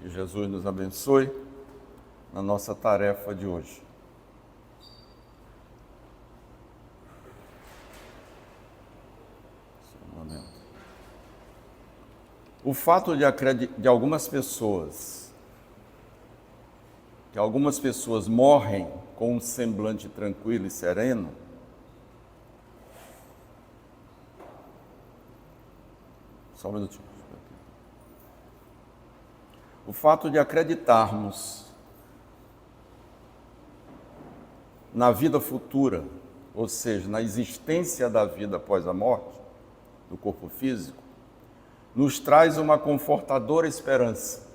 Que Jesus nos abençoe na nossa tarefa de hoje. O fato de algumas pessoas morrem com um semblante tranquilo e sereno, só um minutinho. O fato de acreditarmos na vida futura, ou seja, na existência da vida após a morte, do corpo físico, nos traz uma confortadora esperança.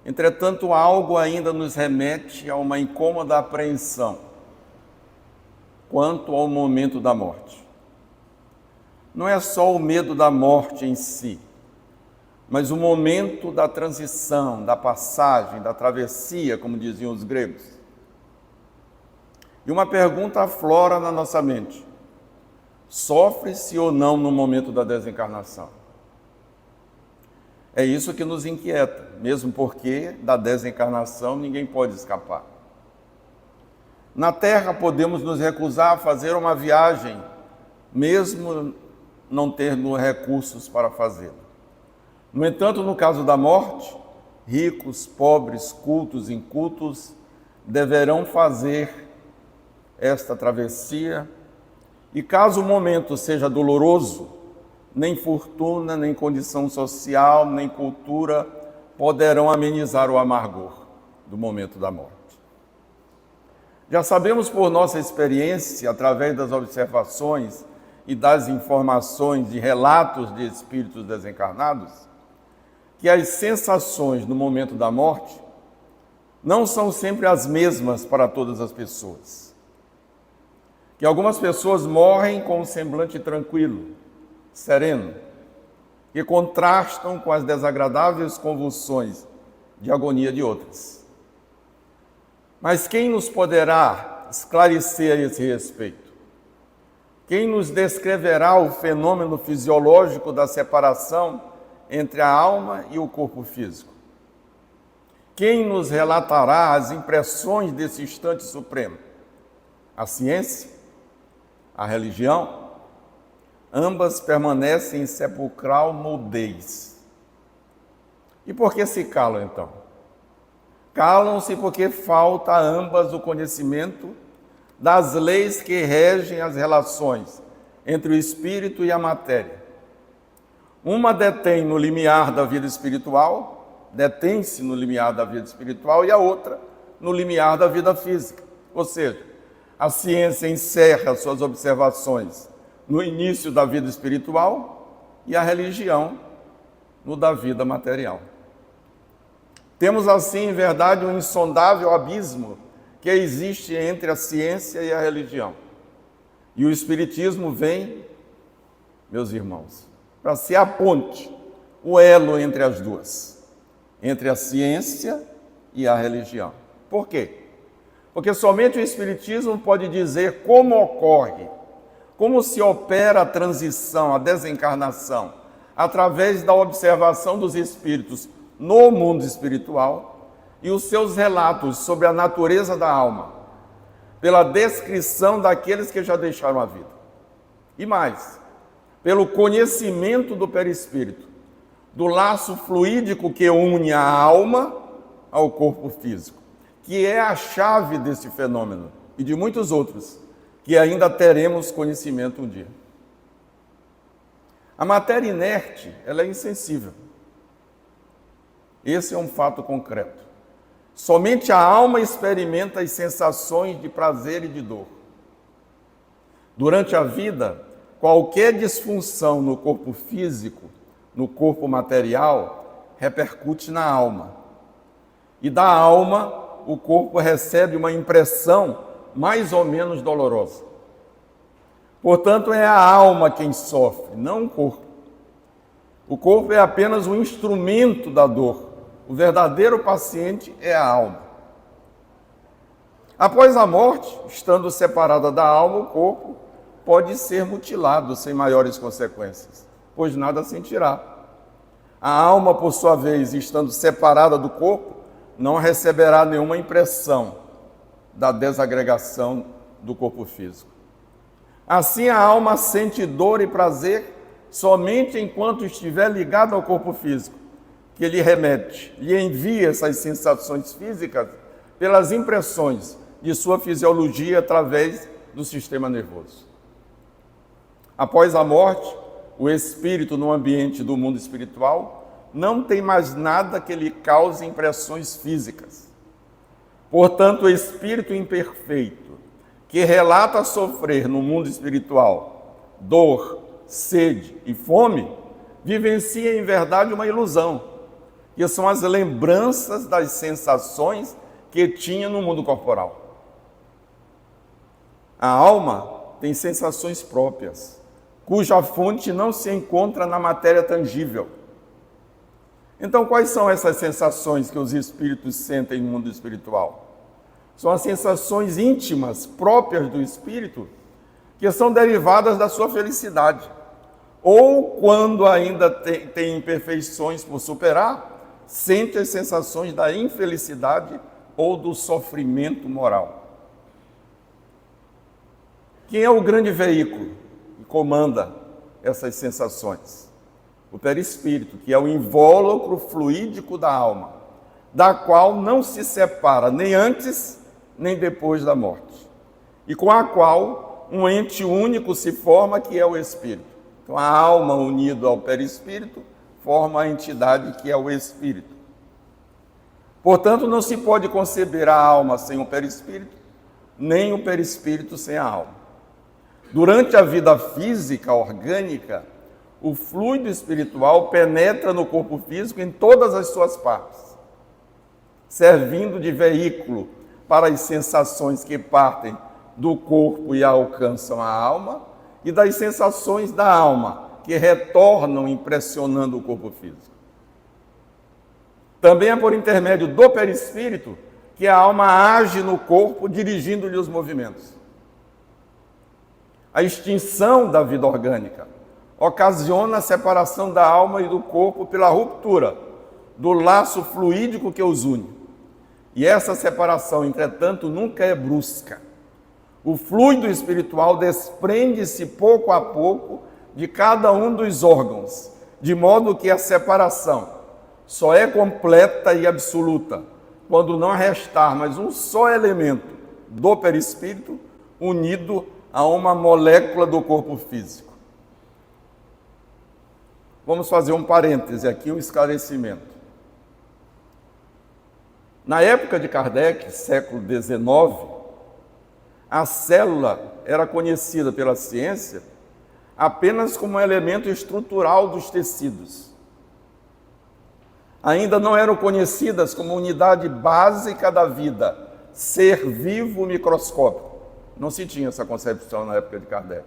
Entretanto, algo ainda nos remete a uma incômoda apreensão quanto ao momento da morte. Não é só o medo da morte em si, mas o momento da transição, da passagem, da travessia, como diziam os gregos. E uma pergunta aflora na nossa mente: sofre-se ou não no momento da desencarnação? É isso que nos inquieta, mesmo porque da desencarnação ninguém pode escapar. Na Terra podemos nos recusar a fazer uma viagem, mesmo não tendo recursos para fazê-la. No entanto, no caso da morte, ricos, pobres, cultos, incultos, deverão fazer esta travessia, e caso o momento seja doloroso, nem fortuna, nem condição social, nem cultura poderão amenizar o amargor do momento da morte. Já sabemos por nossa experiência, através das observações e das informações e relatos de espíritos desencarnados, que as sensações no momento da morte não são sempre as mesmas para todas as pessoas. Que algumas pessoas morrem com um semblante tranquilo, sereno, que contrastam com as desagradáveis convulsões de agonia de outras. Mas quem nos poderá esclarecer a esse respeito? Quem nos descreverá o fenômeno fisiológico da separação entre a alma e o corpo físico? Quem nos relatará as impressões desse instante supremo? A ciência? A religião? Ambas permanecem em sepulcral mudez. E por que se calam, então? Calam-se porque falta a ambas o conhecimento das leis que regem as relações entre o espírito e a matéria. Uma detém no limiar da vida espiritual, detém-se no limiar da vida espiritual, e a outra no limiar da vida física. Ou seja, a ciência encerra suas observações no início da vida espiritual e a religião no da vida material. Temos assim, em verdade, um insondável abismo que existe entre a ciência e a religião. E o Espiritismo vem, meus irmãos, para ser a ponte, o elo entre as duas, entre a ciência e a religião. Por quê? Porque somente o Espiritismo pode dizer como ocorre, como se opera a transição, a desencarnação, através da observação dos espíritos no mundo espiritual e os seus relatos sobre a natureza da alma, pela descrição daqueles que já deixaram a vida. E mais, pelo conhecimento do perispírito, do laço fluídico que une a alma ao corpo físico, que é a chave desse fenômeno e de muitos outros, que ainda teremos conhecimento um dia. A matéria inerte, ela é insensível. Esse é um fato concreto. Somente a alma experimenta as sensações de prazer e de dor. Durante a vida, qualquer disfunção no corpo físico, no corpo material, repercute na alma. E da alma, o corpo recebe uma impressão mais ou menos dolorosa. Portanto, é a alma quem sofre, não o corpo. O corpo é apenas um instrumento da dor. O verdadeiro paciente é a alma. Após a morte, estando separada da alma, o corpo pode ser mutilado sem maiores consequências, pois nada sentirá. A alma, por sua vez, estando separada do corpo, não receberá nenhuma impressão da desagregação do corpo físico. Assim, a alma sente dor e prazer somente enquanto estiver ligada ao corpo físico, que lhe remete, lhe envia essas sensações físicas pelas impressões de sua fisiologia através do sistema nervoso. Após a morte, o espírito no ambiente do mundo espiritual não tem mais nada que lhe cause impressões físicas. Portanto, o espírito imperfeito, que relata sofrer no mundo espiritual dor, sede e fome, vivencia em verdade uma ilusão, que são as lembranças das sensações que tinha no mundo corporal. A alma tem sensações próprias, cuja fonte não se encontra na matéria tangível. Então, quais são essas sensações que os espíritos sentem no mundo espiritual? São as sensações íntimas, próprias do espírito, que são derivadas da sua felicidade. Ou, quando ainda tem imperfeições por superar, sente as sensações da infelicidade ou do sofrimento moral. Quem é o grande veículo que comanda essas sensações? O perispírito, que é o invólucro fluídico da alma, da qual não se separa nem antes nem depois da morte, e com a qual um ente único se forma, que é o espírito. Então, a alma unida ao perispírito forma a entidade que é o espírito. Portanto, não se pode conceber a alma sem o perispírito, nem o perispírito sem a alma. Durante a vida física orgânica, o fluido espiritual penetra no corpo físico em todas as suas partes, servindo de veículo para as sensações que partem do corpo e alcançam a alma, e das sensações da alma que retornam impressionando o corpo físico. Também é por intermédio do perispírito que a alma age no corpo, dirigindo-lhe os movimentos. A extinção da vida orgânica ocasiona a separação da alma e do corpo pela ruptura do laço fluídico que os une. E essa separação, entretanto, nunca é brusca. O fluido espiritual desprende-se pouco a pouco de cada um dos órgãos, de modo que a separação só é completa e absoluta quando não restar mais um só elemento do perispírito unido a uma molécula do corpo físico. Vamos fazer um parêntese aqui, um esclarecimento. Na época de Kardec, século XIX, a célula era conhecida pela ciência apenas como um elemento estrutural dos tecidos. Ainda não eram conhecidas como unidade básica da vida, ser vivo microscópico. Não se tinha essa concepção na época de Kardec.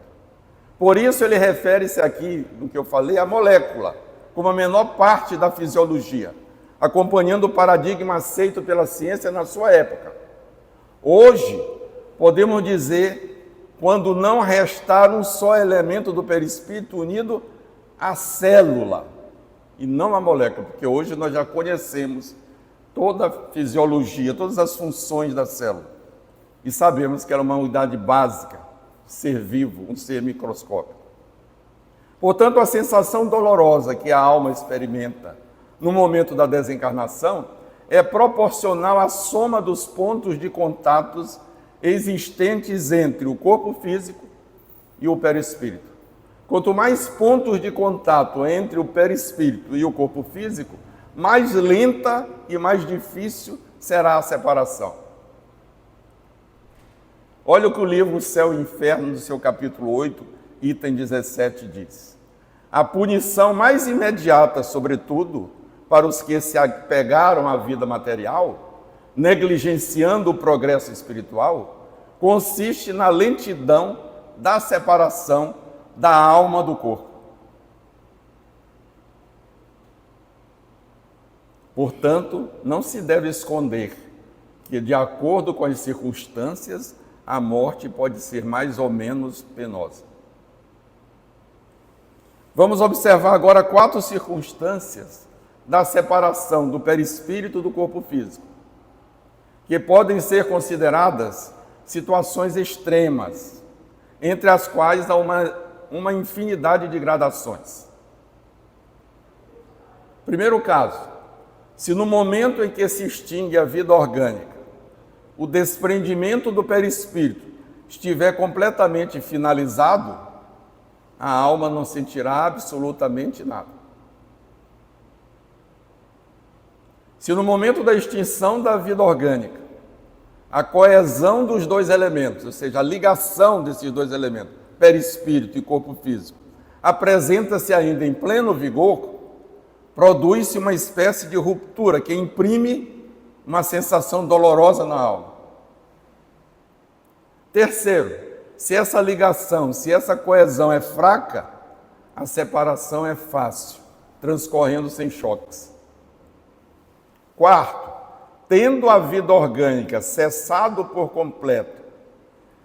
Por isso ele refere-se aqui, do que eu falei, à molécula, como a menor parte da fisiologia, acompanhando o paradigma aceito pela ciência na sua época. Hoje, podemos dizer, quando não restar um só elemento do perispírito unido à célula, e não à molécula, porque hoje nós já conhecemos toda a fisiologia, todas as funções da célula, e sabemos que era uma unidade básica, ser vivo, um ser microscópico. Portanto, a sensação dolorosa que a alma experimenta no momento da desencarnação é proporcional à soma dos pontos de contatos existentes entre o corpo físico e o perispírito. Quanto mais pontos de contato entre o perispírito e o corpo físico, mais lenta e mais difícil será a separação. Olha o que o livro Céu e Inferno, no seu capítulo 8, item 17, diz. A punição mais imediata, sobretudo, para os que se apegaram à vida material, negligenciando o progresso espiritual, consiste na lentidão da separação da alma do corpo. Portanto, não se deve esconder que, de acordo com as circunstâncias, a morte pode ser mais ou menos penosa. Vamos observar agora 4 circunstâncias da separação do perispírito do corpo físico, que podem ser consideradas situações extremas, entre as quais há uma infinidade de gradações. Primeiro caso, se no momento em que se extingue a vida orgânica, o desprendimento do perispírito estiver completamente finalizado, a alma não sentirá absolutamente nada. Se no momento da extinção da vida orgânica, a coesão dos dois elementos, ou seja, a ligação desses dois elementos, perispírito e corpo físico, apresenta-se ainda em pleno vigor, produz-se uma espécie de ruptura que imprime uma sensação dolorosa na alma. Terceiro, se essa ligação, se essa coesão é fraca, a separação é fácil, transcorrendo sem choques. Quarto, tendo a vida orgânica cessado por completo,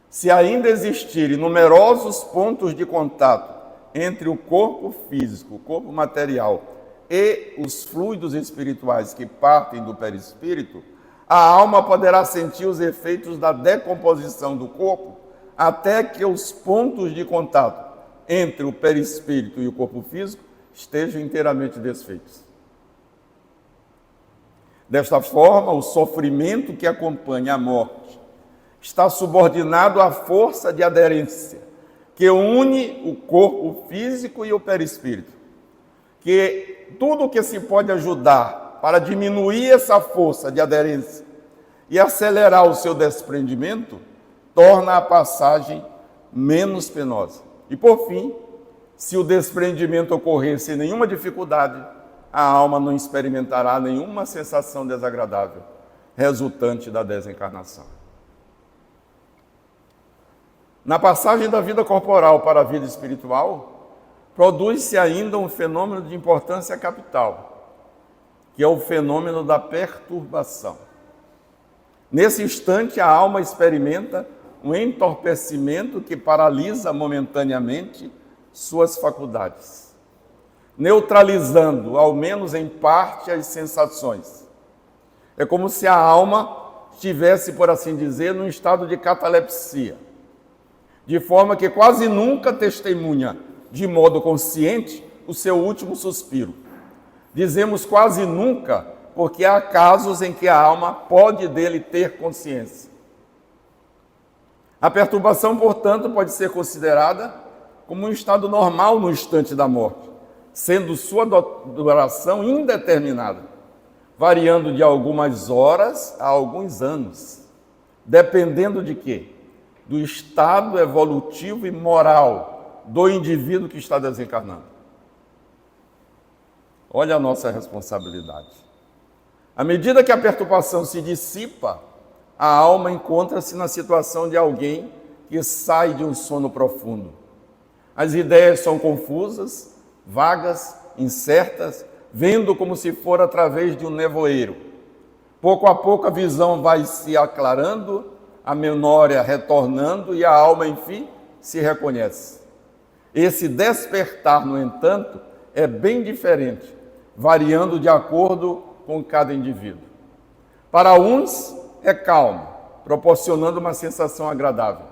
se ainda existirem numerosos pontos de contato entre o corpo físico, o corpo material e os fluidos espirituais que partem do perispírito, a alma poderá sentir os efeitos da decomposição do corpo até que os pontos de contato entre o perispírito e o corpo físico estejam inteiramente desfeitos. Desta forma, o sofrimento que acompanha a morte está subordinado à força de aderência que une o corpo físico e o perispírito. Que tudo que se pode ajudar para diminuir essa força de aderência e acelerar o seu desprendimento, torna a passagem menos penosa. E por fim, se o desprendimento ocorrer sem nenhuma dificuldade, a alma não experimentará nenhuma sensação desagradável resultante da desencarnação. Na passagem da vida corporal para a vida espiritual, produz-se ainda um fenômeno de importância capital, que é o fenômeno da perturbação. Nesse instante, a alma experimenta um entorpecimento que paralisa momentaneamente suas faculdades, neutralizando, ao menos em parte, as sensações. É como se a alma estivesse, por assim dizer, num estado de catalepsia, de forma que quase nunca testemunha de modo consciente o seu último suspiro. Dizemos quase nunca, porque há casos em que a alma pode dele ter consciência. A perturbação, portanto, pode ser considerada como um estado normal no instante da morte, sendo sua duração indeterminada, variando de algumas horas a alguns anos, dependendo de quê? Do estado evolutivo e moral do indivíduo que está desencarnando. Olha a nossa responsabilidade. À medida que a perturbação se dissipa, a alma encontra-se na situação de alguém que sai de um sono profundo. As ideias são confusas, vagas, incertas, vendo como se for através de um nevoeiro. Pouco a pouco a visão vai se aclarando, a memória retornando e a alma, enfim, se reconhece. Esse despertar, no entanto, é bem diferente, variando de acordo com cada indivíduo. Para uns é calmo, proporcionando uma sensação agradável.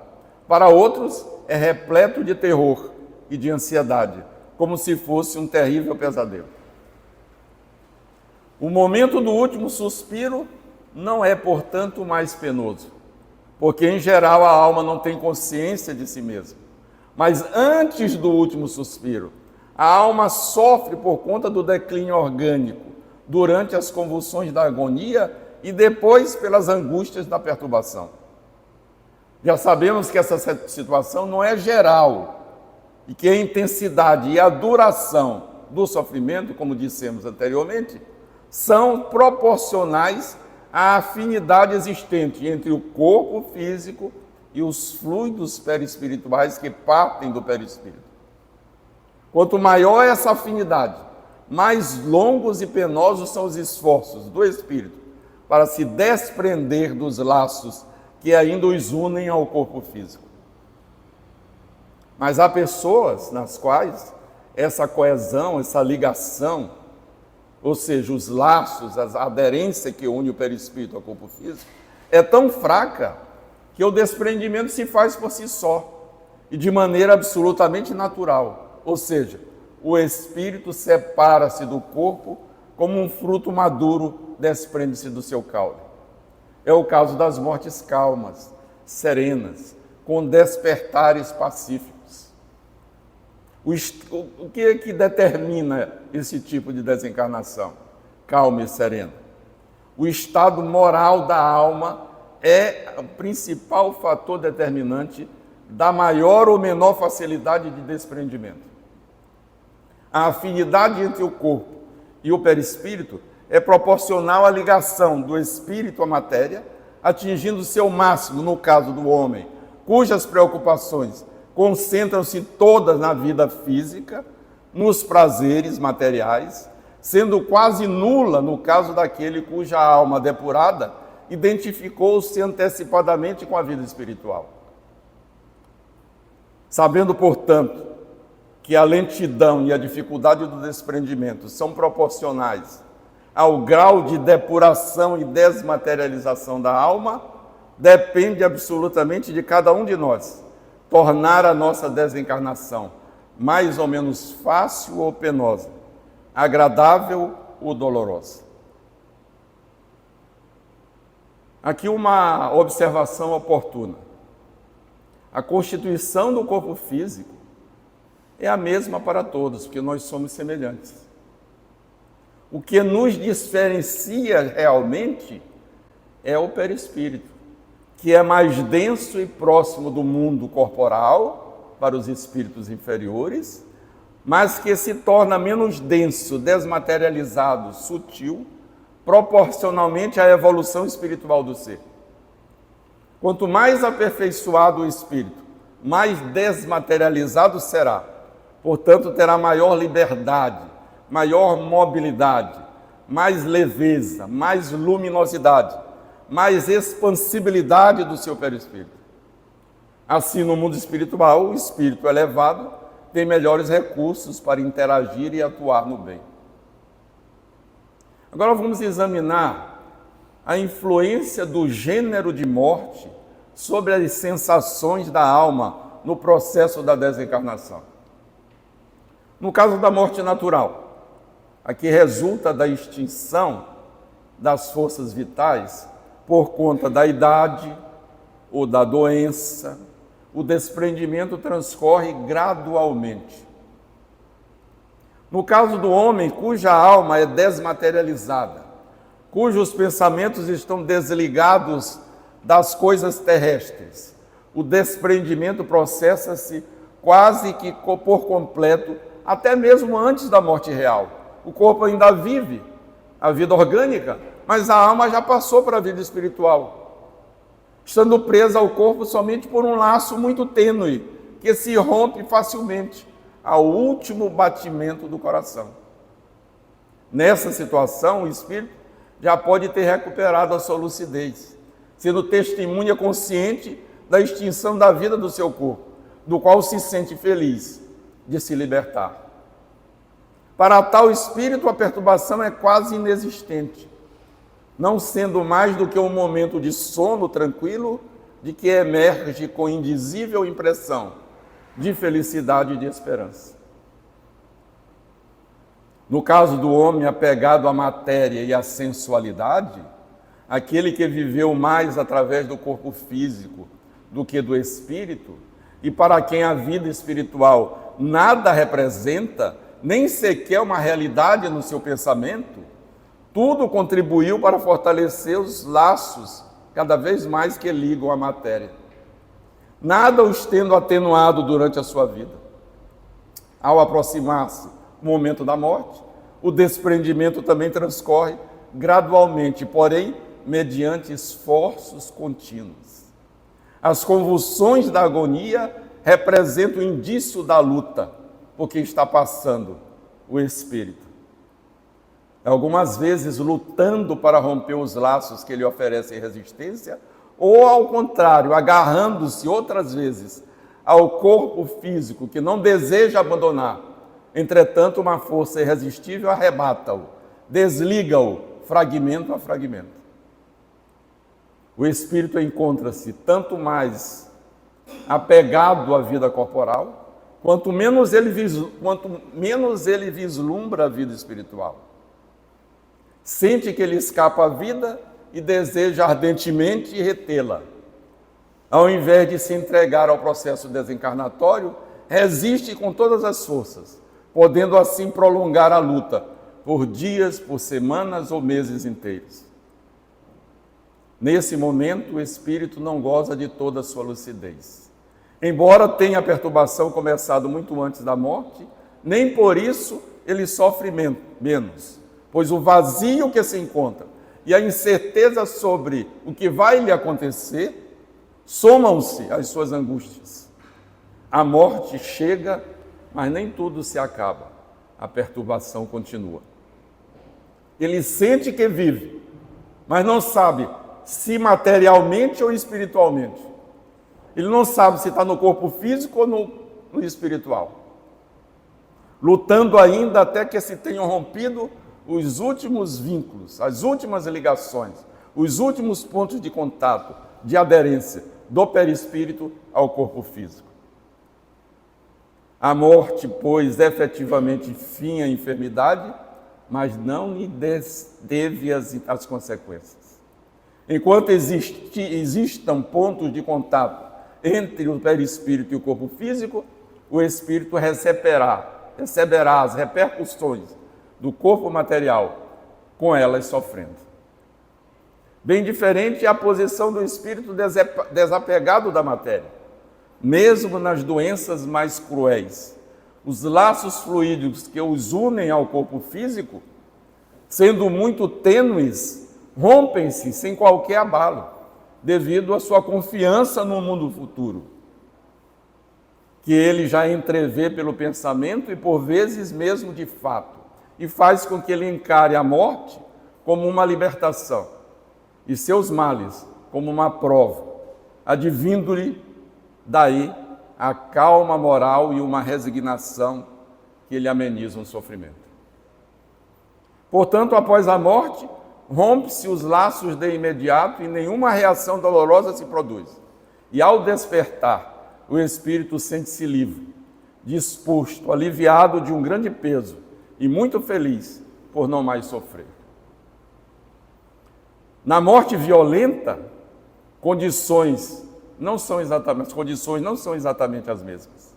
Para outros é repleto de terror e de ansiedade, como se fosse um terrível pesadelo. O momento do último suspiro não é, portanto, mais penoso, porque, em geral, a alma não tem consciência de si mesma. Mas antes do último suspiro, a alma sofre por conta do declínio orgânico, durante as convulsões da agonia e depois pelas angústias da perturbação. Já sabemos que essa situação não é geral e que a intensidade e a duração do sofrimento, como dissemos anteriormente, são proporcionais à afinidade existente entre o corpo físico e os fluidos perispirituais que partem do perispírito. Quanto maior essa afinidade, mais longos e penosos são os esforços do espírito para se desprender dos laços que ainda os unem ao corpo físico. Mas há pessoas nas quais essa coesão, essa ligação ou seja, os laços, a aderência que une o perispírito ao corpo físico, é tão fraca que o desprendimento se faz por si só e de maneira absolutamente natural. Ou seja, o espírito separa-se do corpo como um fruto maduro desprende-se do seu caule. É o caso das mortes calmas, serenas, com despertares pacíficos. O que é que determina esse tipo de desencarnação calma e serena? O estado moral da alma é o principal fator determinante da maior ou menor facilidade de desprendimento. A afinidade entre o corpo e o perispírito é proporcional à ligação do espírito à matéria, atingindo seu máximo no caso do homem, cujas preocupações concentram-se todas na vida física, nos prazeres materiais, sendo quase nula no caso daquele cuja alma depurada identificou-se antecipadamente com a vida espiritual. Sabendo, portanto, que a lentidão e a dificuldade do desprendimento são proporcionais ao grau de depuração e desmaterialização da alma, depende absolutamente de cada um de nós tornar a nossa desencarnação mais ou menos fácil ou penosa, agradável ou dolorosa. Aqui uma observação oportuna. A constituição do corpo físico é a mesma para todos, porque nós somos semelhantes. O que nos diferencia realmente é o perispírito, que é mais denso e próximo do mundo corporal para os espíritos inferiores, mas que se torna menos denso, desmaterializado, sutil, proporcionalmente à evolução espiritual do ser. Quanto mais aperfeiçoado o espírito, mais desmaterializado será. Portanto, terá maior liberdade, maior mobilidade, mais leveza, mais luminosidade, mais expansibilidade do seu perispírito. Assim, no mundo espiritual, o espírito elevado tem melhores recursos para interagir e atuar no bem. Agora vamos examinar a influência do gênero de morte sobre as sensações da alma no processo da desencarnação. No caso da morte natural, a que resulta da extinção das forças vitais por conta da idade ou da doença, o desprendimento transcorre gradualmente. No caso do homem cuja alma é desmaterializada, cujos pensamentos estão desligados das coisas terrestres, o desprendimento processa-se quase que por completo, até mesmo antes da morte real. O corpo ainda vive a vida orgânica, mas a alma já passou para a vida espiritual, estando presa ao corpo somente por um laço muito tênue, que se rompe facilmente ao último batimento do coração. Nessa situação, o espírito já pode ter recuperado a sua lucidez, sendo testemunha consciente da extinção da vida do seu corpo, do qual se sente feliz de se libertar. Para tal espírito, a perturbação é quase inexistente, não sendo mais do que um momento de sono tranquilo, de que emerge com indizível impressão de felicidade e de esperança. No caso do homem apegado à matéria e à sensualidade, aquele que viveu mais através do corpo físico do que do espírito, e para quem a vida espiritual nada representa, nem sequer uma realidade no seu pensamento, tudo contribuiu para fortalecer os laços cada vez mais que ligam a matéria. Nada os tendo atenuado durante a sua vida. Ao aproximar-se o momento da morte, o desprendimento também transcorre gradualmente, porém, mediante esforços contínuos. As convulsões da agonia representam o indício da luta, porque está passando o espírito. Algumas vezes lutando para romper os laços que lhe oferecem resistência, ou ao contrário, agarrando-se outras vezes ao corpo físico que não deseja abandonar. Entretanto, uma força irresistível arrebata-o, desliga-o fragmento a fragmento. O espírito encontra-se tanto mais apegado à vida corporal, quanto menos ele vislumbra a vida espiritual. Sente que ele escapa à vida e deseja ardentemente retê-la. Ao invés de se entregar ao processo desencarnatório, resiste com todas as forças, podendo assim prolongar a luta por dias, por semanas ou meses inteiros. Nesse momento, o espírito não goza de toda a sua lucidez. Embora tenha a perturbação começado muito antes da morte, nem por isso ele sofre menos, pois o vazio que se encontra e a incerteza sobre o que vai lhe acontecer somam-se às suas angústias. A morte chega, mas nem tudo se acaba. A perturbação continua. Ele sente que vive, mas não sabe se materialmente ou espiritualmente. Ele não sabe se está no corpo físico ou no espiritual. Lutando ainda até que se tenham rompido os últimos vínculos, as últimas ligações, os últimos pontos de contato, de aderência do perispírito ao corpo físico. A morte, pois, efetivamente fim à enfermidade, mas não lhe deve as consequências. Enquanto existam pontos de contato entre o perispírito e o corpo físico, o espírito receberá as repercussões do corpo material, com elas sofrendo. Bem diferente é a posição do espírito desapegado da matéria. Mesmo nas doenças mais cruéis, os laços fluídicos que os unem ao corpo físico, sendo muito tênues, rompem-se sem qualquer abalo, devido à sua confiança no mundo futuro, que ele já entrevê pelo pensamento e por vezes mesmo de fato, e faz com que ele encare a morte como uma libertação e seus males como uma prova, advindo-lhe daí a calma moral e uma resignação que lhe amenizam o sofrimento. Portanto, após a morte, rompe-se os laços de imediato e nenhuma reação dolorosa se produz. E ao despertar, o espírito sente-se livre, disposto, aliviado de um grande peso e muito feliz por não mais sofrer. Na morte violenta, condições não são exatamente as mesmas.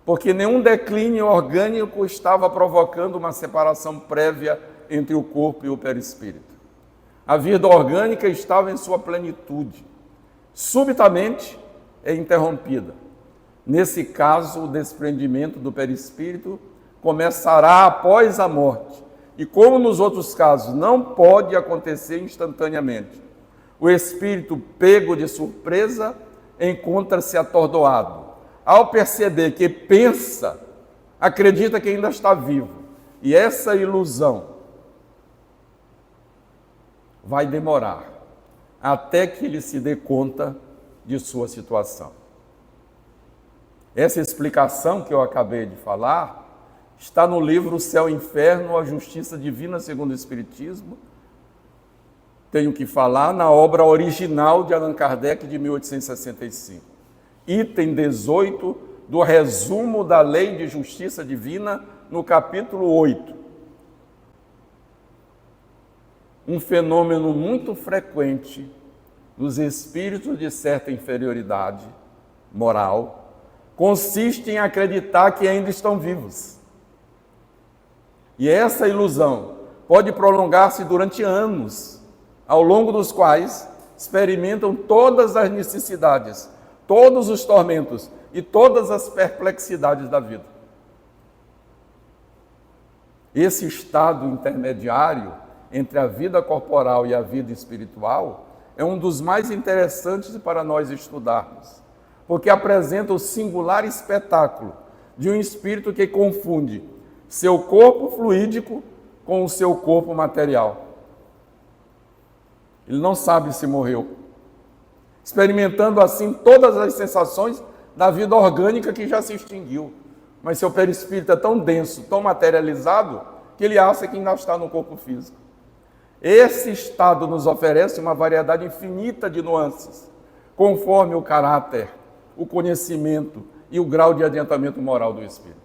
Porque nenhum declínio orgânico estava provocando uma separação prévia entre o corpo e o perispírito. A vida orgânica estava em sua plenitude. Subitamente é interrompida. Nesse caso, o desprendimento do perispírito começará após a morte. E como nos outros casos não pode acontecer instantaneamente, o espírito, pego de surpresa, encontra-se atordoado. Ao perceber que pensa, acredita que ainda está vivo. E essa ilusão vai demorar até que ele se dê conta de sua situação. Essa explicação que eu acabei de falar está no livro O Céu e o Inferno, a Justiça Divina segundo o Espiritismo. Tenho que falar na obra original de Allan Kardec, de 1865. Item 18 do resumo da Lei de Justiça Divina, no capítulo 8. Um fenômeno muito frequente nos espíritos de certa inferioridade moral consiste em acreditar que ainda estão vivos. E essa ilusão pode prolongar-se durante anos, ao longo dos quais experimentam todas as necessidades, todos os tormentos e todas as perplexidades da vida. Esse estado intermediário entre a vida corporal e a vida espiritual é um dos mais interessantes para nós estudarmos, porque apresenta o singular espetáculo de um espírito que confunde seu corpo fluídico com o seu corpo material. Ele não sabe se morreu, experimentando assim todas as sensações da vida orgânica que já se extinguiu. Mas seu perispírito é tão denso, tão materializado, que ele acha que ainda está no corpo físico. Esse estado nos oferece uma variedade infinita de nuances, conforme o caráter, o conhecimento e o grau de adiantamento moral do espírito.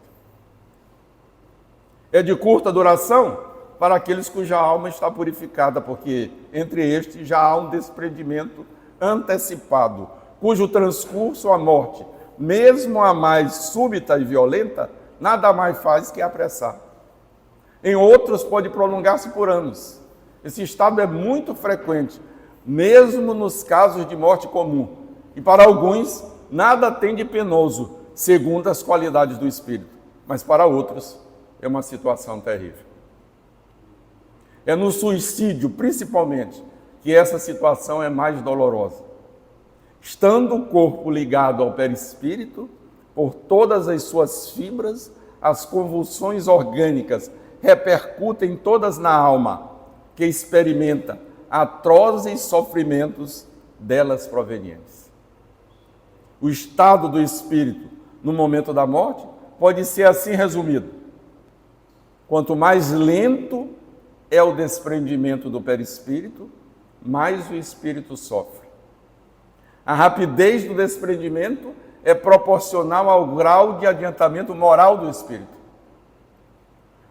É de curta duração para aqueles cuja alma está purificada, porque entre estes já há um desprendimento antecipado, cujo transcurso à morte, mesmo a mais súbita e violenta, nada mais faz que apressar. Em outros pode prolongar-se por anos. Esse estado é muito frequente, mesmo nos casos de morte comum. E para alguns, nada tem de penoso, segundo as qualidades do espírito. Mas para outros, é uma situação terrível. É no suicídio, principalmente, que essa situação é mais dolorosa. Estando o corpo ligado ao perispírito, por todas as suas fibras, as convulsões orgânicas repercutem todas na alma, que experimenta atrozes sofrimentos delas provenientes. O estado do espírito no momento da morte pode ser assim resumido: quanto mais lento é o desprendimento do perispírito, mais o espírito sofre. A rapidez do desprendimento é proporcional ao grau de adiantamento moral do espírito.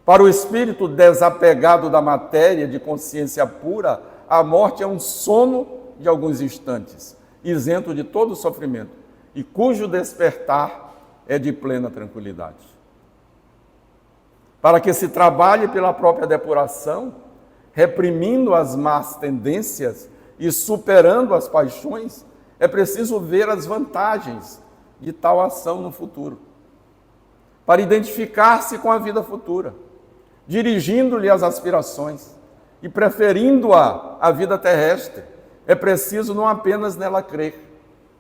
Para o espírito desapegado da matéria, de consciência pura, a morte é um sono de alguns instantes, isento de todo sofrimento, e cujo despertar é de plena tranquilidade. Para que se trabalhe pela própria depuração, reprimindo as más tendências e superando as paixões, é preciso ver as vantagens de tal ação no futuro, para identificar-se com a vida futura, dirigindo-lhe as aspirações e preferindo-a à vida terrestre. É preciso não apenas nela crer,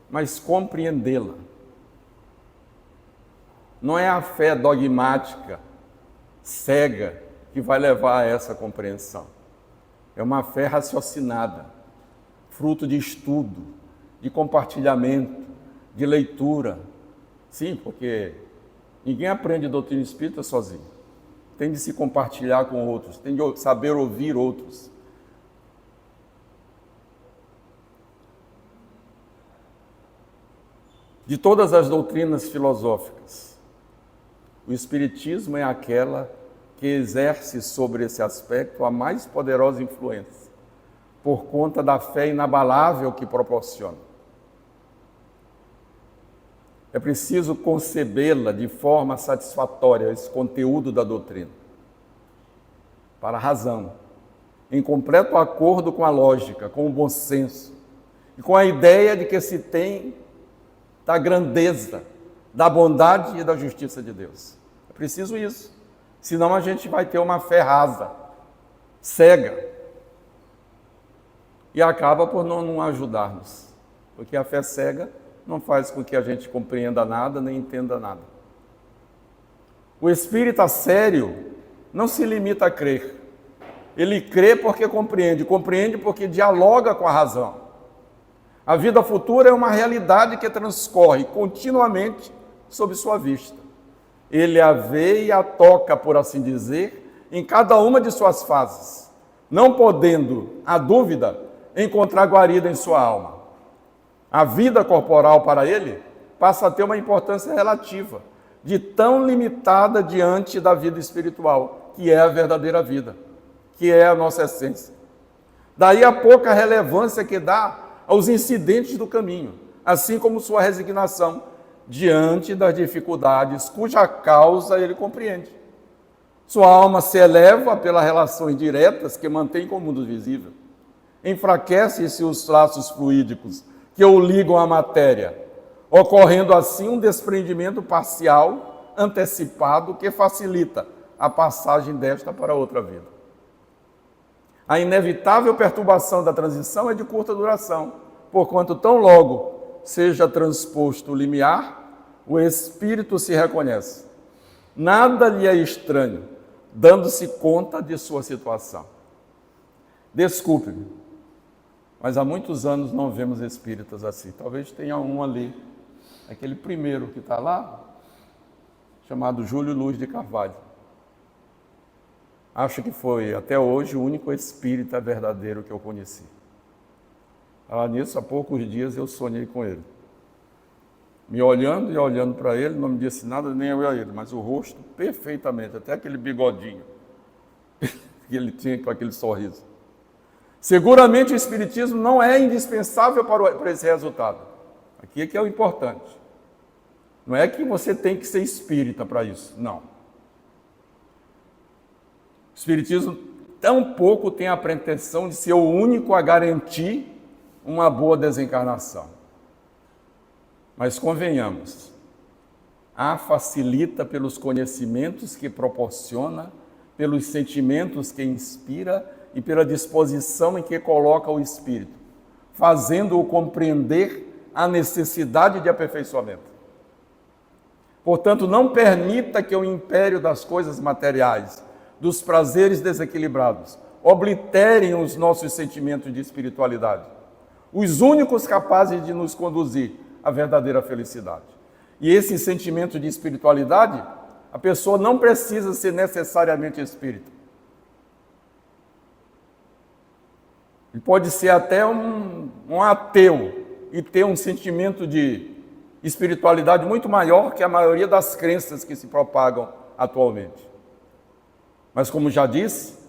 mas compreendê-la. Não é a fé dogmática, cega, que vai levar a essa compreensão. É uma fé raciocinada, fruto de estudo, de compartilhamento, de leitura. Sim, porque ninguém aprende doutrina espírita sozinho. Tem de se compartilhar com outros, tem de saber ouvir outros. De todas as doutrinas filosóficas, o Espiritismo é aquela que exerce sobre esse aspecto a mais poderosa influência, por conta da fé inabalável que proporciona. É preciso concebê-la de forma satisfatória, esse conteúdo da doutrina, para a razão, em completo acordo com a lógica, com o bom senso e com a ideia de que se tem da grandeza, da bondade e da justiça de Deus. É preciso isso, senão a gente vai ter uma fé rasa, cega, e acaba por não ajudar-nos, porque a fé cega não faz com que a gente compreenda nada, nem entenda nada. O espírita sério não se limita a crer. Ele crê porque compreende porque dialoga com a razão. A vida futura é uma realidade que transcorre continuamente sob sua vista. Ele a vê e a toca, por assim dizer, em cada uma de suas fases, não podendo, a dúvida, encontrar guarida em sua alma. A vida corporal para ele passa a ter uma importância relativa, de tão limitada diante da vida espiritual, que é a verdadeira vida, que é a nossa essência. Daí a pouca relevância que dá aos incidentes do caminho, assim como sua resignação diante das dificuldades cuja causa ele compreende. Sua alma se eleva pelas relações diretas que mantém com o mundo visível. Enfraquece-se os laços fluídicos que o ligam à matéria, ocorrendo assim um desprendimento parcial, antecipado, que facilita a passagem desta para outra vida. A inevitável perturbação da transição é de curta duração, porquanto tão logo seja transposto o limiar, o espírito se reconhece. Nada lhe é estranho, dando-se conta de sua situação. Desculpe-me, mas há muitos anos não vemos espíritas assim. Talvez tenha um ali, aquele primeiro que está lá, chamado Júlio Luz de Carvalho. acho que foi, até hoje, o único espírita verdadeiro que eu conheci. Falar nisso, há poucos dias eu sonhei com ele. Me olhando e olhando para ele, não me disse nada, nem eu a ele, mas o rosto perfeitamente, até aquele bigodinho que ele tinha com aquele sorriso. Seguramente o Espiritismo não é indispensável para esse resultado. Aqui é que é o importante. Não é que você tem que ser espírita para isso, não. O Espiritismo tampouco tem a pretensão de ser o único a garantir uma boa desencarnação. Mas convenhamos, a facilita pelos conhecimentos que proporciona, pelos sentimentos que inspira e pela disposição em que coloca o espírito, fazendo-o compreender a necessidade de aperfeiçoamento. Portanto, não permita que o império das coisas materiais, dos prazeres desequilibrados, obliterem os nossos sentimentos de espiritualidade, os únicos capazes de nos conduzir à verdadeira felicidade. E esse sentimento de espiritualidade, a pessoa não precisa ser necessariamente espírita. Ele pode ser até um ateu e ter um sentimento de espiritualidade muito maior que a maioria das crenças que se propagam atualmente. Mas, como já disse,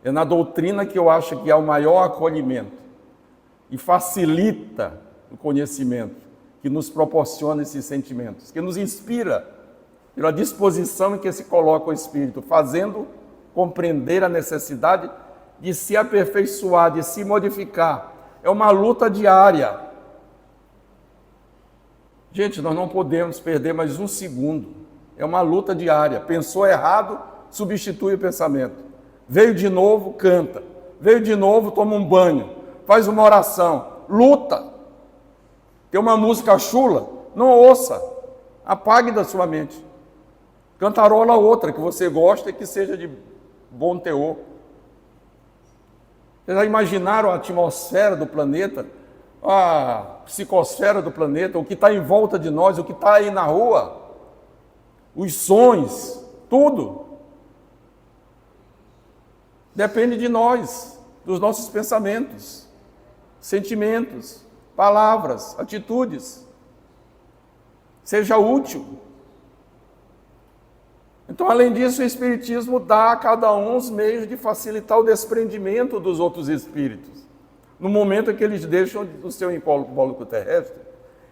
é na doutrina que eu acho que há o maior acolhimento e facilita o conhecimento, que nos proporciona esses sentimentos, que nos inspira pela disposição em que se coloca o espírito, fazendo compreender a necessidade de se aperfeiçoar, de se modificar. É uma luta diária. Gente, nós não podemos perder mais um segundo. É uma luta diária. Pensou errado, substitui o pensamento. Veio de novo, canta. Veio de novo, toma um banho. Faz uma oração. Luta. Tem uma música chula? Não ouça. Apague da sua mente. Cantarola outra que você gosta e que seja de bom teor. Vocês já imaginaram a atmosfera do planeta? A psicosfera do planeta, o que está em volta de nós, o que está aí na rua, os sons, tudo. Depende de nós, dos nossos pensamentos, sentimentos, palavras, atitudes. Seja útil. Então, além disso, o Espiritismo dá a cada um os meios de facilitar o desprendimento dos outros espíritos, no momento em que eles deixam o seu invólucro terrestre,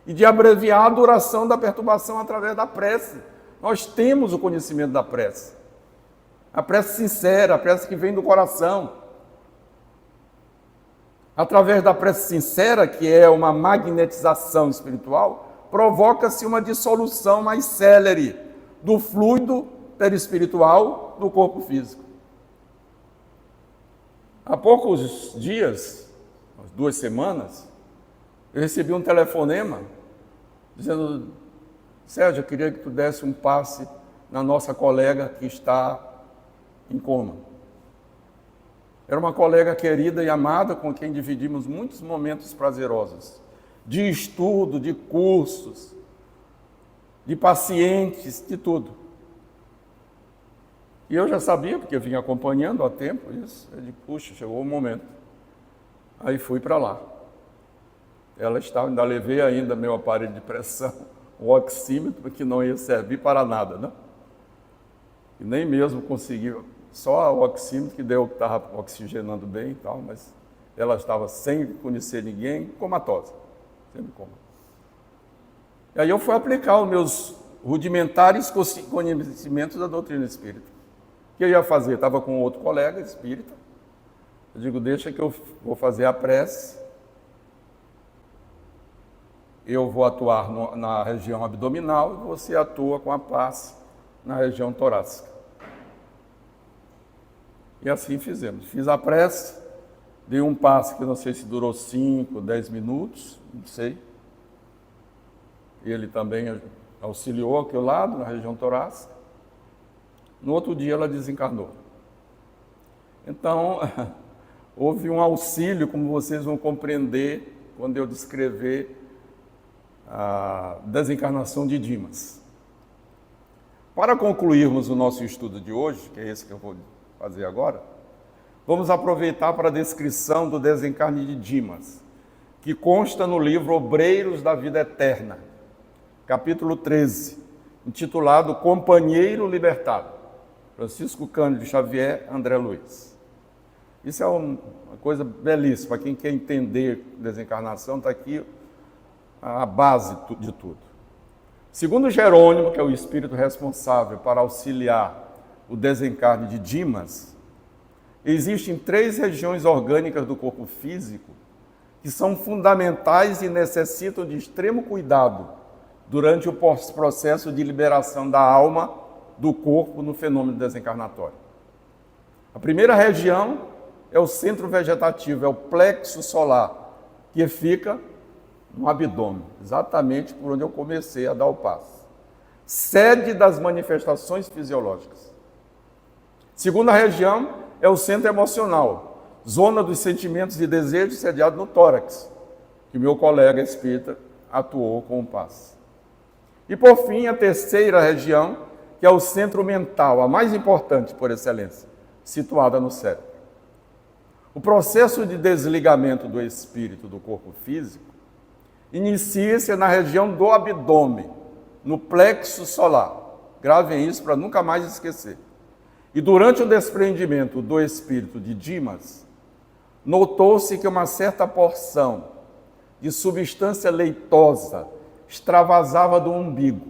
e de abreviar a duração da perturbação através da prece. Nós temos o conhecimento da prece. A prece sincera, a prece que vem do coração. Através da prece sincera, que é uma magnetização espiritual, provoca-se uma dissolução mais célere do fluido perispiritual do corpo físico. Há poucos dias, 2 semanas, eu recebi um telefonema dizendo: Sérgio, eu queria que tu desse um passe na nossa colega que está em coma. Era uma colega querida e amada com quem dividimos muitos momentos prazerosos, de estudo, de cursos, de pacientes, de tudo. E eu já sabia, porque eu vinha acompanhando há tempo isso. Eu disse, puxa, chegou o momento. Aí fui para lá. Ela estava, ainda levei ainda meu aparelho de pressão, o oxímetro, que não ia servir para nada, né? E nem mesmo consegui, só o oxímetro que deu, estava oxigenando bem e tal, mas ela estava sem conhecer ninguém, comatosa, sempre coma. E aí eu fui aplicar os meus rudimentares conhecimentos da doutrina espírita. O que eu ia fazer? Estava com outro colega espírita. Eu digo, deixa que eu vou fazer a prece. Eu vou atuar na região abdominal e você atua com a passe na região torácica. E assim fizemos. Fiz a prece, dei um passe que não sei se durou 5, 10 minutos, não sei. Ele também auxiliou aqui ao lado, na região torácica. No outro dia ela desencarnou. Então, houve um auxílio, como vocês vão compreender quando eu descrever a desencarnação de Dimas. Para concluirmos o nosso estudo de hoje, que é esse que eu vou fazer agora, vamos aproveitar para a descrição do desencarne de Dimas, que consta no livro Obreiros da Vida Eterna, capítulo 13, intitulado Companheiro Libertado, Francisco Cândido Xavier, André Luiz. Isso é uma coisa belíssima, para quem quer entender desencarnação, está aqui a base de tudo. Segundo Jerônimo, que é o espírito responsável para auxiliar o desencarne de Dimas, existem 3 regiões orgânicas do corpo físico que são fundamentais e necessitam de extremo cuidado durante o processo de liberação da alma do corpo no fenômeno desencarnatório. A primeira região é o centro vegetativo, é o plexo solar, que fica no abdômen, exatamente por onde eu comecei a dar o passo. Sede das manifestações fisiológicas. Segunda região é o centro emocional, zona dos sentimentos e desejos, sediado no tórax, que meu colega espírita atuou com o passe. E por fim, a terceira região, que é o centro mental, a mais importante por excelência, situada no cérebro. O processo de desligamento do espírito do corpo físico inicia-se na região do abdômen, no plexo solar. Gravem isso para nunca mais esquecer. E durante o desprendimento do espírito de Dimas, notou-se que uma certa porção de substância leitosa extravasava do umbigo.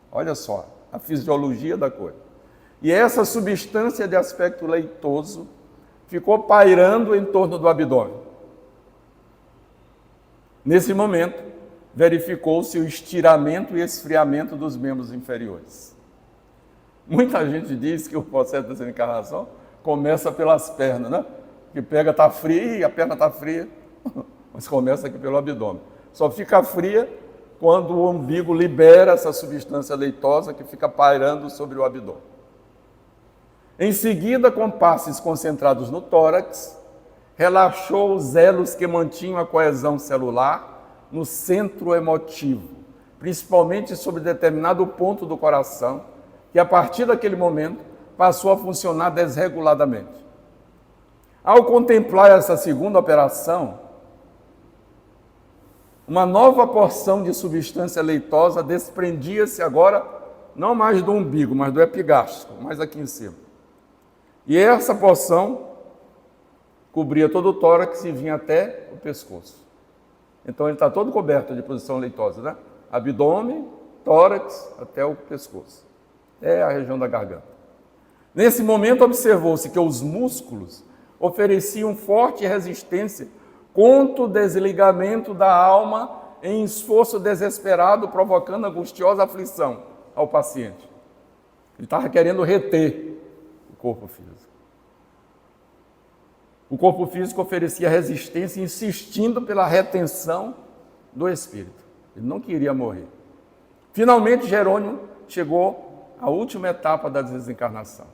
Olha só, a fisiologia da coisa. E essa substância de aspecto leitoso ficou pairando em torno do abdômen. Nesse momento, verificou-se o estiramento e esfriamento dos membros inferiores. Muita gente diz que o processo de desencarnação começa pelas pernas, né? Que pega, está fria, e a perna está fria, mas começa aqui pelo abdômen. Só fica fria quando o umbigo libera essa substância leitosa que fica pairando sobre o abdômen. Em seguida, com passes concentrados no tórax, relaxou os elos que mantinham a coesão celular no centro emotivo, principalmente sobre determinado ponto do coração, que a partir daquele momento passou a funcionar desreguladamente. Ao contemplar essa segunda operação, uma nova porção de substância leitosa desprendia-se agora, não mais do umbigo, mas do epigástrico, mais aqui em cima. E essa porção cobria todo o tórax e vinha até o pescoço. Então ele está todo coberto de posição leitosa, né? Abdômen, tórax, até o pescoço. É a região da garganta. Nesse momento observou-se que os músculos ofereciam forte resistência contra o desligamento da alma em esforço desesperado, provocando angustiosa aflição ao paciente. Ele estava querendo reter o corpo físico. O corpo físico oferecia resistência, insistindo pela retenção do espírito. Ele não queria morrer. Finalmente, Jerônimo chegou à última etapa da desencarnação.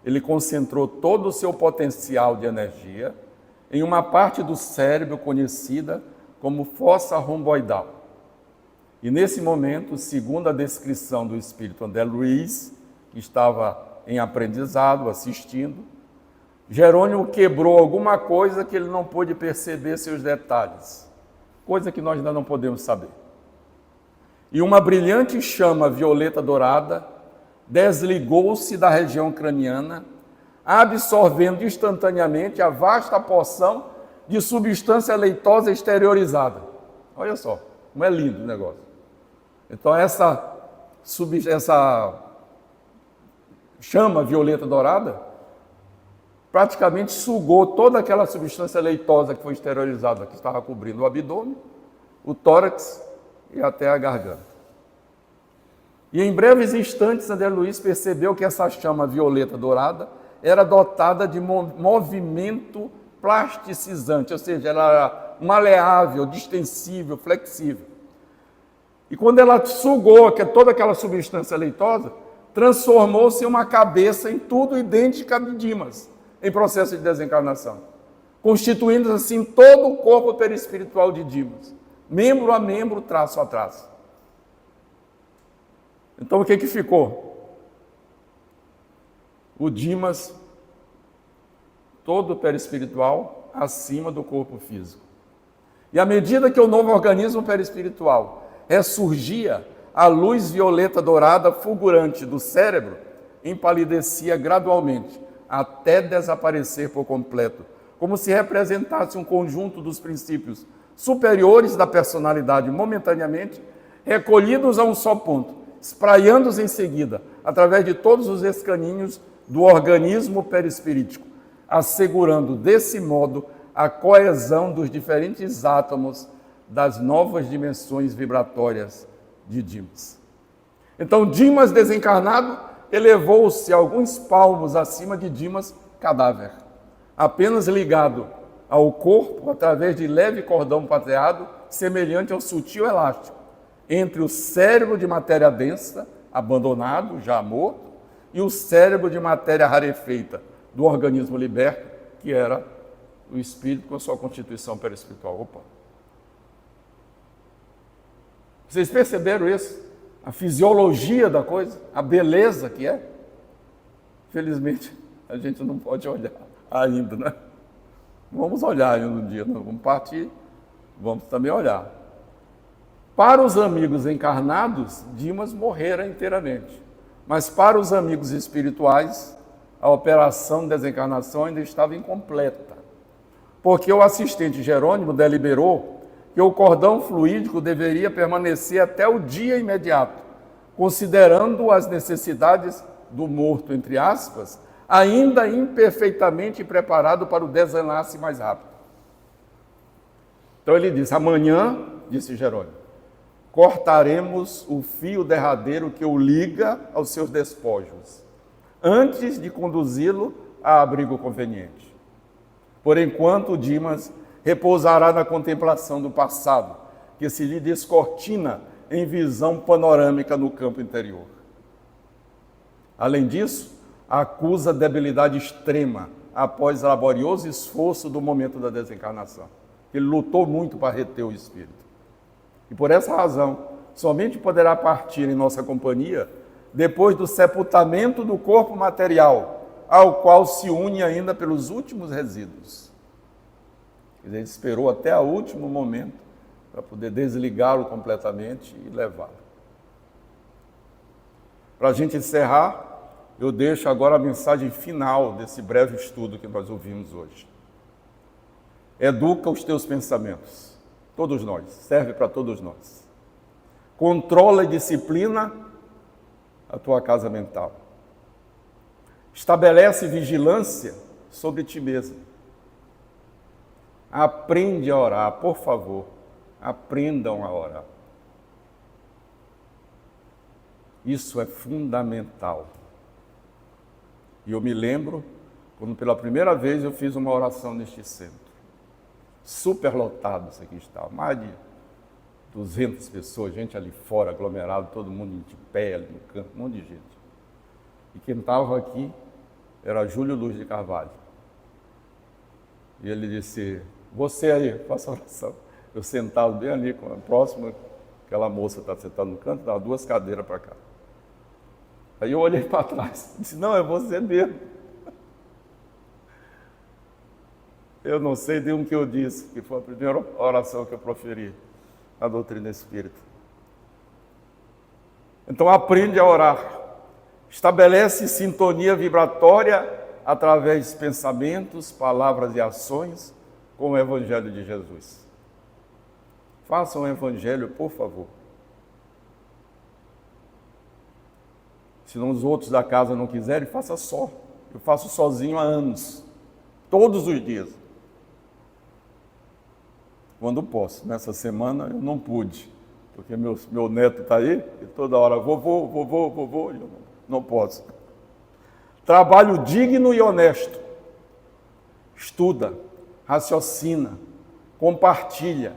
Ele concentrou todo o seu potencial de energia em uma parte do cérebro conhecida como fossa romboidal. E nesse momento, segundo a descrição do espírito André Luiz, que estava em aprendizado, assistindo, Jerônimo quebrou alguma coisa que ele não pôde perceber seus detalhes, coisa que nós ainda não podemos saber. E uma brilhante chama violeta dourada desligou-se da região craniana, absorvendo instantaneamente a vasta porção de substância leitosa exteriorizada. Olha só, como é lindo o negócio. Então essa chama violeta dourada praticamente sugou toda aquela substância leitosa que foi exteriorizada, que estava cobrindo o abdômen, o tórax e até a garganta. E em breves instantes, André Luiz percebeu que essa chama violeta dourada era dotada de movimento plasticizante, ou seja, ela era maleável, distensível, flexível. E quando ela sugou toda aquela substância leitosa, transformou-se em uma cabeça em tudo idêntica a de Dimas, em processo de desencarnação, constituindo assim todo o corpo perispiritual de Dimas, membro a membro, traço a traço. Então o que ficou? o Dimas, todo perispiritual, acima do corpo físico. E à medida que o novo organismo perispiritual ressurgia, a luz violeta dourada fulgurante do cérebro empalidecia gradualmente, até desaparecer por completo, como se representasse um conjunto dos princípios superiores da personalidade momentaneamente recolhidos a um só ponto, espraiando-os em seguida, através de todos os escaninhos do organismo perispirítico, assegurando desse modo a coesão dos diferentes átomos das novas dimensões vibratórias de Dimas. Então, Dimas desencarnado elevou-se alguns palmos acima de Dimas cadáver, apenas ligado ao corpo através de leve cordão prateado, semelhante ao sutil elástico, entre o cérebro de matéria densa, abandonado, já morto, e o cérebro de matéria rarefeita do organismo liberto, que era o espírito com a sua constituição perispiritual. Opa! Vocês perceberam isso? A fisiologia da coisa, a beleza que é? Felizmente, a gente não pode olhar ainda, né? Vamos olhar ainda um dia, não vamos partir, vamos também olhar. Para os amigos encarnados, Dimas morrera inteiramente. Mas para os amigos espirituais, a operação de desencarnação ainda estava incompleta. Porque o assistente Jerônimo deliberou que o cordão fluídico deveria permanecer até o dia imediato, considerando as necessidades do morto, entre aspas, ainda imperfeitamente preparado para o desenlace mais rápido. Então ele disse: amanhã, disse Jerônimo, cortaremos o fio derradeiro que o liga aos seus despojos, antes de conduzi-lo a abrigo conveniente. Por enquanto, Dimas repousará na contemplação do passado, que se lhe descortina em visão panorâmica no campo interior. Além disso, acusa debilidade extrema após laborioso esforço do momento da desencarnação. Ele lutou muito para reter o espírito. E por essa razão, somente poderá partir em nossa companhia depois do sepultamento do corpo material, ao qual se une ainda pelos últimos resíduos. Ele esperou até o último momento para poder desligá-lo completamente e levá-lo. Para a gente encerrar, eu deixo agora a mensagem final desse breve estudo que nós ouvimos hoje. Educa os teus pensamentos, todos nós, serve para todos nós. Controla e disciplina a tua casa mental. Estabelece vigilância sobre ti mesmo. Aprende a orar, por favor, aprendam a orar. Isso é fundamental. E eu me lembro, quando pela primeira vez eu fiz uma oração neste centro. Super lotado isso aqui estava, mais de 200 pessoas, gente ali fora, aglomerado, todo mundo de pé ali no canto, um monte de gente. E quem estava aqui era Júlio Luz de Carvalho. E ele disse: você aí, faça a oração. Eu sentado bem ali, próximo, aquela moça está sentada no canto, dava 2 cadeiras para cá. Aí eu olhei para trás, disse: não, é você mesmo. Eu não sei de um que eu disse, que foi a primeira oração que eu proferi na doutrina espírita. Então aprende a orar. Estabelece sintonia vibratória através de pensamentos, palavras e ações com o Evangelho de Jesus. Façam o Evangelho, por favor. Se não os outros da casa não quiserem, faça só. Eu faço sozinho há anos, todos os dias. Quando posso. Nessa semana eu não pude, porque meu neto está aí e toda hora, vovô, e eu não posso. Trabalho digno e honesto. Estuda, raciocina, compartilha.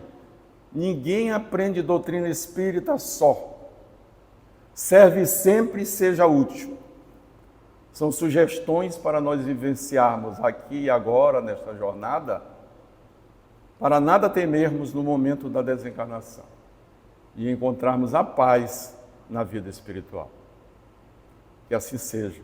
Ninguém aprende doutrina espírita só. Serve sempre e seja útil. São sugestões para nós vivenciarmos aqui e agora, nesta jornada, para nada temermos no momento da desencarnação e encontrarmos a paz na vida espiritual. Que assim seja.